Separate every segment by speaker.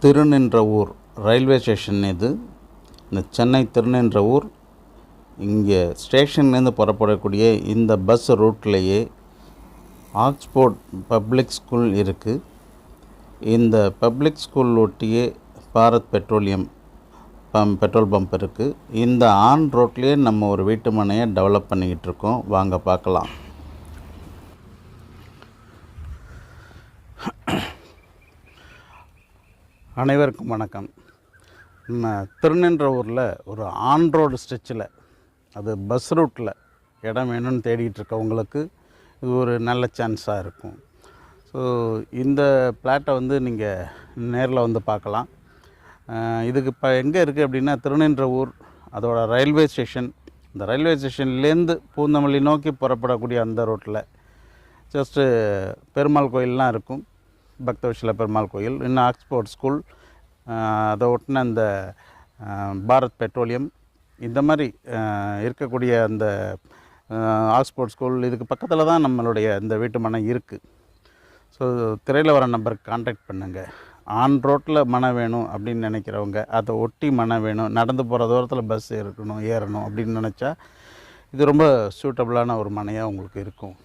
Speaker 1: Thiruninravur railway station இது. இந்த சென்னை திருநின்றவூர் இங்கே ஸ்டேஷன்லேருந்து புறப்படக்கூடிய இந்த பஸ் ரூட்லேயே ஆக்ஸ்போர்ட் பப்ளிக் ஸ்கூல் இருக்குது. இந்த பப்ளிக் ஸ்கூல் ஒட்டியே பாரத் பெட்ரோலியம் பெட்ரோல் பம்ப் இருக்குது. இந்த ஆன் ரோட்லேயே நம்ம ஒரு வீட்டு மனையை டெவலப் பண்ணிக்கிட்டு இருக்கோம். வாங்க பார்க்கலாம். அனைவருக்கும் வணக்கம். நம்ம திருநின்றவூரில் ஒரு ஆன் ரோடு ஸ்ட்ரெச்சில், அது பஸ் ரூட்டில் இடம் வேணும்னு தேடிகிட்டு இருக்கவங்களுக்கு இது ஒரு நல்ல சான்ஸாக இருக்கும். ஸோ இந்த பிளாட்டை நீங்கள் நேரில் வந்து பார்க்கலாம். இதுக்கு இப்போ எங்கே இருக்குது அப்படின்னா, திருநின்றவூர் அதோட ரயில்வே ஸ்டேஷன், இந்த ரயில்வே ஸ்டேஷன்லேருந்து பூந்தமல்லி நோக்கி புறப்படக்கூடிய அந்த ரோட்டில் ஜஸ்ட்டு பெருமாள் கோயிலெலாம் இருக்கும். பக்தவத்சல பெருமாள் கோயில், இன்னும் ஆக்ஸ்போர்ட் ஸ்கூல், அதை ஒட்டின அந்த பாரத் பெட்ரோலியம், இந்த மாதிரி இருக்கக்கூடிய அந்த ஆக்ஸ்போர்ட் ஸ்கூல் இதுக்கு பக்கத்தில் தான் நம்மளுடைய இந்த வீட்டு மனை இருக்குது. ஸோ திரையில் வர நம்பருக்கு கான்டாக்ட் பண்ணுங்கள். ஆன் ரோட்டில் மனை வேணும் அப்படின்னு நினைக்கிறவங்க, அதை ஒட்டி மனை வேணும், நடந்து போகிற தூரத்தில் பஸ் ஏறணும் அப்படின்னு நினச்சா இது ரொம்ப சூட்டபுளான ஒரு மனையாக உங்களுக்கு இருக்கும்.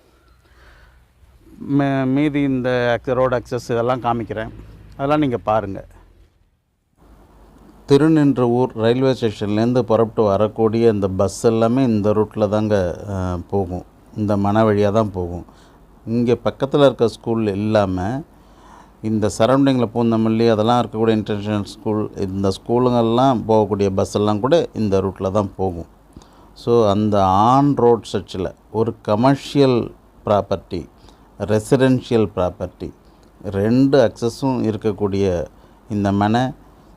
Speaker 1: மீதி இந்த ரோடு அக்சஸ் இதெல்லாம் காமிக்கிறேன், அதெல்லாம் நீங்கள் பாருங்கள். திருநின்றவூர் ரயில்வே ஸ்டேஷன்லேருந்து புறப்பட்டு வரக்கூடிய இந்த பஸ் எல்லாமே இந்த ரூட்டில் தாங்க போகும், இந்த மனை வழியாக தான் போகும். இங்கே பக்கத்தில் இருக்க ஸ்கூல் இல்லாமல் இந்த சரௌண்டிங்கில் பூந்தமல்லி அதெல்லாம் இருக்கக்கூடிய இன்டர்நேஷ்னல் ஸ்கூல், இந்த ஸ்கூலுங்கள்லாம் போகக்கூடிய பஸ் எல்லாம் கூட இந்த ரூட்டில் தான் போகும். ஸோ அந்த ஆன் ரோட் ஸ்ட்ரெச்சில் ஒரு கமர்ஷியல் ப்ராப்பர்ட்டி, ரெசிடென்ஷியல் ப்ராப்பர்ட்டி, ரெண்டு அக்சஸும் இருக்கக்கூடிய இந்த மனை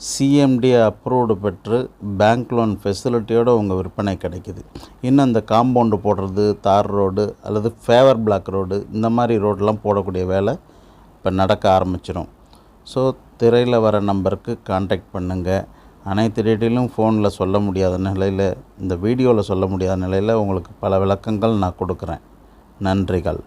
Speaker 1: சிஎம்டி அப்ரூவ்டு பெற்று பேங்க் லோன் ஃபெசிலிட்டியோடு உங்கள் விற்பனை கிடைக்கிது. இன்னும் இந்த காம்பவுண்டு போடுறது, தார் ரோடு அல்லது ஃபேவர் பிளாக் ரோடு, இந்த மாதிரி ரோடெலாம் போடக்கூடிய வேலை இப்போ நடக்க ஆரம்பிச்சிடும். ஸோ திரையில் வர நம்பருக்கு கான்டாக்ட் பண்ணுங்கள். அனைத்து டீட்டெயிலும் ஃபோனில் சொல்ல முடியாத நிலையில், இந்த வீடியோவில் சொல்ல முடியாத நிலையில் உங்களுக்கு பல விளக்கங்கள் நான் கொடுக்குறேன். நன்றிகள்.